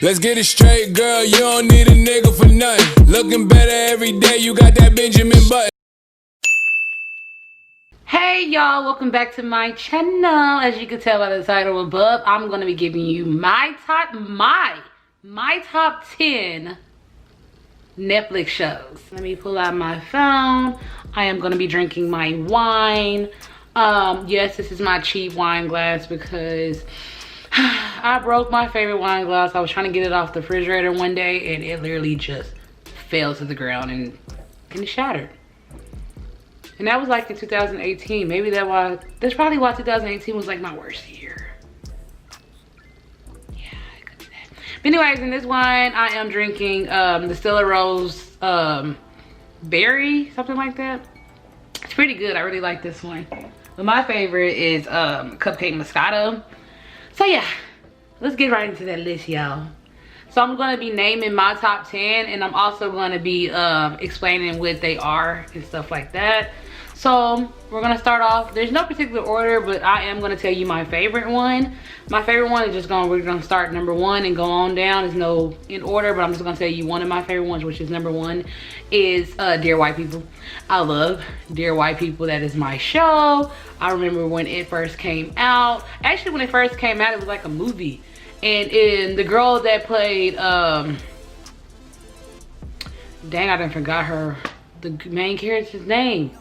Let's get it straight, girl, you don't need a nigga for nothing. Looking better every day, you got that Benjamin Button. Hey y'all, welcome back to my channel. As you can tell by the title above, I'm going to be giving you my top 10 Netflix shows. Let me pull out my phone. I am going to be drinking my wine. Yes, this is my cheap wine glass because I broke my favorite wine glass. I was trying to get it off the refrigerator one day and it literally just fell to the ground and it shattered. And that was like in 2018. Maybe that's probably why 2018 was like my worst year. Yeah, I could do that. But anyways, in this wine, I am drinking the Stella Rose berry, something like that. It's pretty good. I really like this one. But my favorite is Cupcake Moscato. So yeah, let's get right into that list, y'all. So I'm going to be naming my top 10 and I'm also going to be explaining what they are and stuff like that. So we're going to start off, there's no particular order, but I am going to tell you my favorite one. My favorite one is we're going to start number 1 and go on down. There's no in order, but I'm just going to tell you one of my favorite ones, which is number 1 is Dear White People. I love Dear White People. That is my show. I remember when it first came out. Actually, when it first came out, it was like a movie. And the girl that played, dang, I done forgot the main character's name.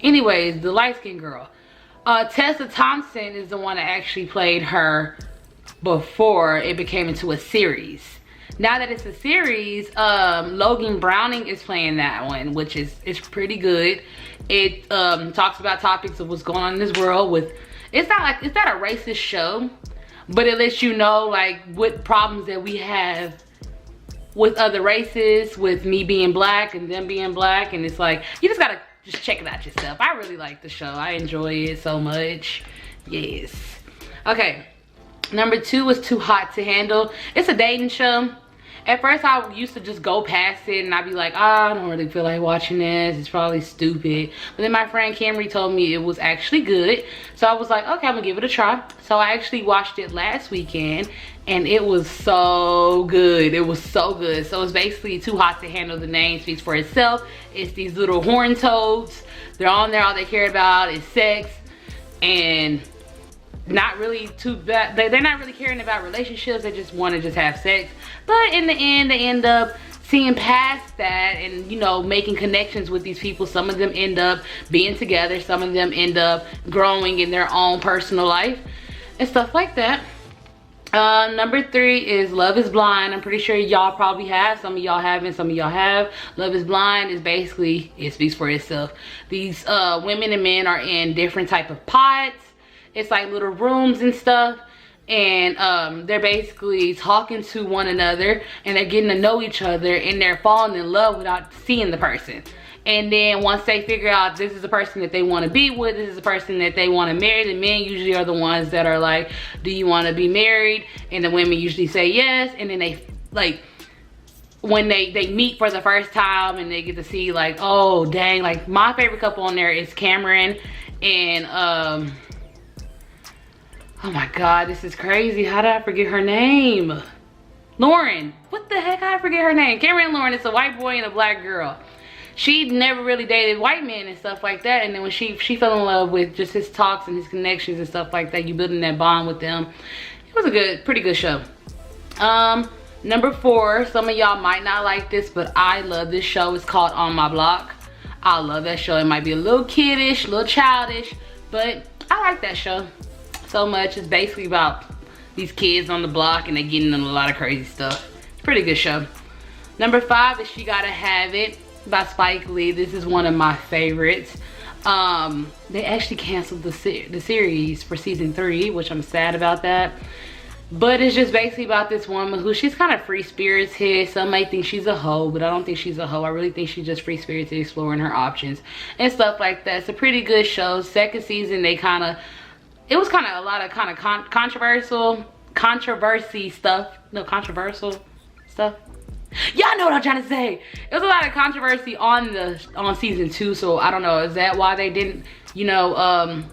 Anyways, the light-skinned girl. Tessa Thompson is the one that actually played her before it became into a series. Now that it's a series, Logan Browning is playing that one, which is pretty good. It talks about topics of what's going on in this world with, it's not a racist show, but it lets you know like what problems that we have with other races, with me being black and them being black, and it's like, you just gotta check it out yourself. I really like the show. I enjoy it so much. Yes. Okay. Number 2 is Too Hot to Handle. It's a dating show. At first, I used to just go past it and I'd be like, I don't really feel like watching this. It's probably stupid. But then my friend Camry told me it was actually good. So I was like, okay, I'm gonna give it a try. So I actually watched it last weekend and it was so good. It was so good. So it's basically Too Hot to Handle. The name speaks for itself. It's these little horn toads. They're on there. All they care about is sex and not really too bad. They're not really caring about relationships. They just want to just have sex. But in the end, they end up seeing past that and, you know, making connections with these people. Some of them end up being together. Some of them end up growing in their own personal life and stuff like that. Number 3 is Love is Blind. I'm pretty sure y'all probably have. Some of y'all haven't, some of y'all have. Love is Blind is basically, it speaks for itself. These women and men are in different type of pods. It's like little rooms and stuff. And they're basically talking to one another and they're getting to know each other and they're falling in love without seeing the person. And then once they figure out this is the person that they want to be with, this is the person that they want to marry, the men usually are the ones that are like, do you want to be married? And the women usually say yes. And then they, like, when they meet for the first time and they get to see like, oh dang, like my favorite couple on there is Cameron and oh my god, this is crazy. How did I forget her name? Lauren. What the heck? How did I forget her name? Cameron and Lauren. It's a white boy and a black girl. She never really dated white men and stuff like that. And then when she fell in love with just his talks and his connections and stuff like that, you building that bond with them. It was a pretty good show. Number 4, some of y'all might not like this, but I love this show. It's called On My Block. I love that show. It might be a little kiddish, a little childish, but I like that show so much. It's basically about these kids on the block and they're getting into a lot of crazy stuff. It's a pretty good show. Number 5 is She Gotta Have It by Spike Lee. This is one of my favorites. They actually canceled the series for season 3, which I'm sad about that. But it's just basically about this woman who, she's kind of free-spirited. Some may think she's a hoe, but I don't think she's a hoe. I really think she's just free-spirited, exploring her options and stuff like that. It's a pretty good show. Second season, it was kind of a lot of controversy stuff. No, controversial stuff. Y'all know what I'm trying to say. It was a lot of controversy on season 2, so I don't know, is that why they didn't, you know,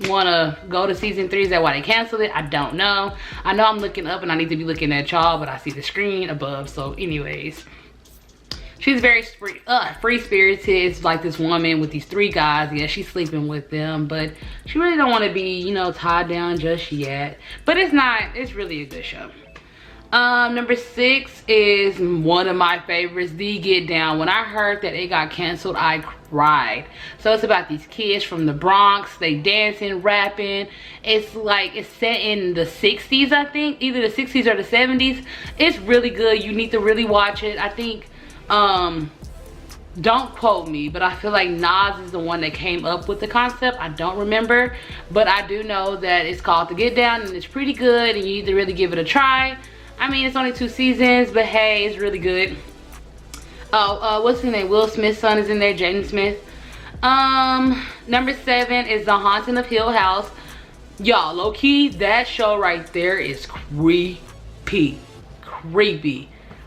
want to go to season 3. Is that why they canceled it? I don't know. I know I'm looking up and I need to be looking at y'all, but I see the screen above. So anyways, she's very free-spirited. It's like this woman with these 3 guys. Yeah, she's sleeping with them, but she really don't want to be, you know, tied down just yet. But it's really a good show. Number 6 is one of my favorites, The Get Down. When I heard that it got canceled, I cried. So it's about these kids from the Bronx. They dancing, rapping. It's like, it's set in the 60s, I think. Either the 60s or the 70s. It's really good. You need to really watch it. I think, don't quote me, but I feel like Nas is the one that came up with the concept. I don't remember, but I do know that it's called The Get Down, and it's pretty good, and you need to really give it a try. I mean, it's only 2 seasons, but hey, it's really good. Oh, what's his name? Will Smith's son is in there, Jaden Smith. Number 7 is The Haunting of Hill House. Y'all, low-key, that show right there is creepy.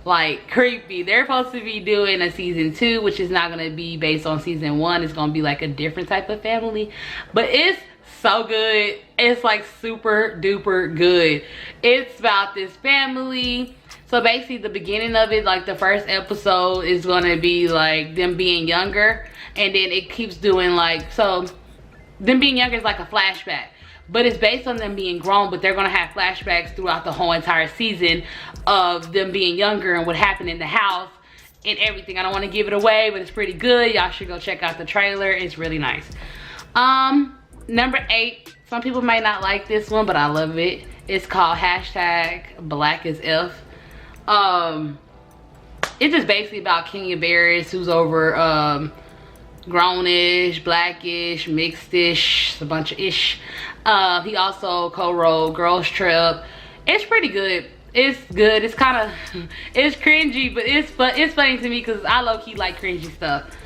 Like, creepy. They're supposed to be doing a season 2, which is not going to be based on season 1. It's going to be like a different type of family. But it's so good. It's like super duper good. It's about this family. So basically the beginning of it, like the first episode is gonna be like them being younger, and then it keeps doing like, so them being younger is like a flashback, but it's based on them being grown, but they're gonna have flashbacks throughout the whole entire season of them being younger and what happened in the house and everything. I don't want to give it away, but it's pretty good. Y'all should go check out the trailer. It's really nice. Number 8, some people may not like this one, but I love it. It's called #BlackAsF. It's just basically about Kenya Barris, who's over grownish, blackish, mixed-ish, a bunch of ish. He also co-wrote Girls Trip. It's pretty good. It's good. It's kind of, it's cringy, but it's funny to me because I low-key like cringy stuff.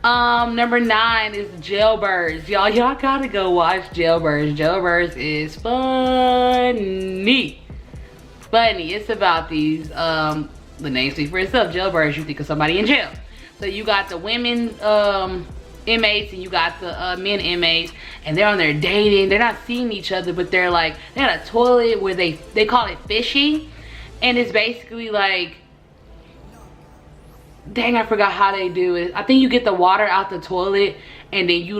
Number 9 is Jailbirds. Y'all gotta go watch Jailbirds. Jailbirds is funny. It's about these, the name speaks for itself, jailbirds. You think of somebody in jail. So you got the women inmates and you got the men inmates, and they're on there dating. They're not seeing each other, but they're like, they got a toilet where they call it fishing, and it's basically like, dang, I forgot how they do it. I think you get the water out the toilet, and then you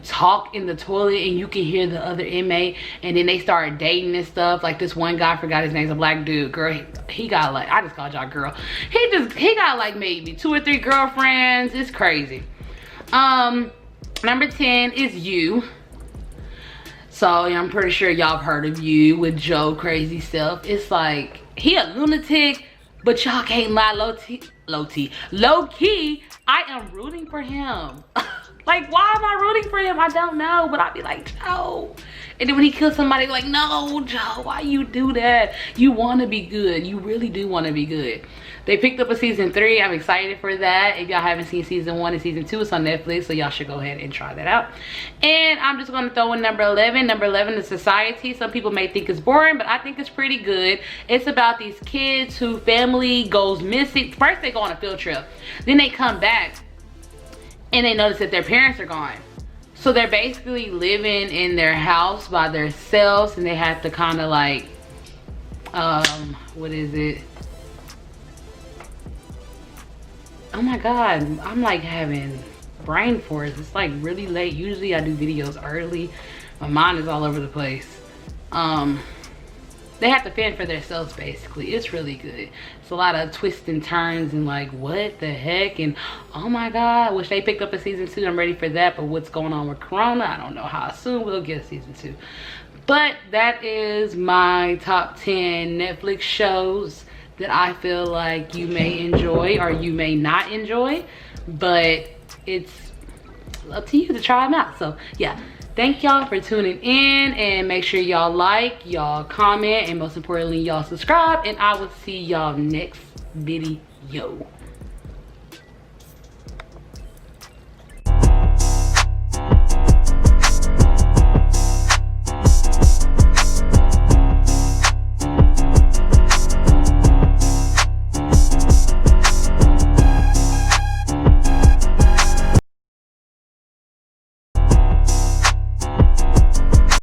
talk in the toilet and you can hear the other inmate, and then they start dating and stuff. Like this one guy, I forgot his name's a black dude. Girl, he got like, I just called y'all girl. He got like maybe 2 or 3 girlfriends. It's crazy. Number 10 is You. So yeah, I'm pretty sure y'all have heard of You with Joe Crazy Self. It's like, he a lunatic, but y'all can't lie, low key, I am rooting for him. Like, why am I rooting for him? I don't know, but I'd be like, Joe. And then when he kills somebody, like, no, Joe, why you do that? You want to be good. You really do want to be good. They picked up a season 3. I'm excited for that. If y'all haven't seen season 1 and season 2, it's on Netflix, so y'all should go ahead and try that out. And I'm just going to throw in number 11. Number 11 is Society. Some people may think it's boring, but I think it's pretty good. It's about these kids whose family goes missing. First, they go on a field trip. Then they come back, and they notice that their parents are gone. So they're basically living in their house by themselves, and they have to kind of like, what is it? Oh my God, I'm like having brain force. It's like really late. Usually I do videos early. My mind is all over the place. They have to fend for themselves basically. It's really good. It's a lot of twists and turns and like, what the heck? And oh my God, I wish they picked up a season 2. I'm ready for that, but what's going on with Corona? I don't know how soon we'll get a season 2. But that is my top 10 Netflix shows that I feel like you may enjoy or you may not enjoy, but it's up to you to try them out. So yeah, thank y'all for tuning in, and make sure y'all like, y'all comment, and most importantly, y'all subscribe, and I will see y'all next video.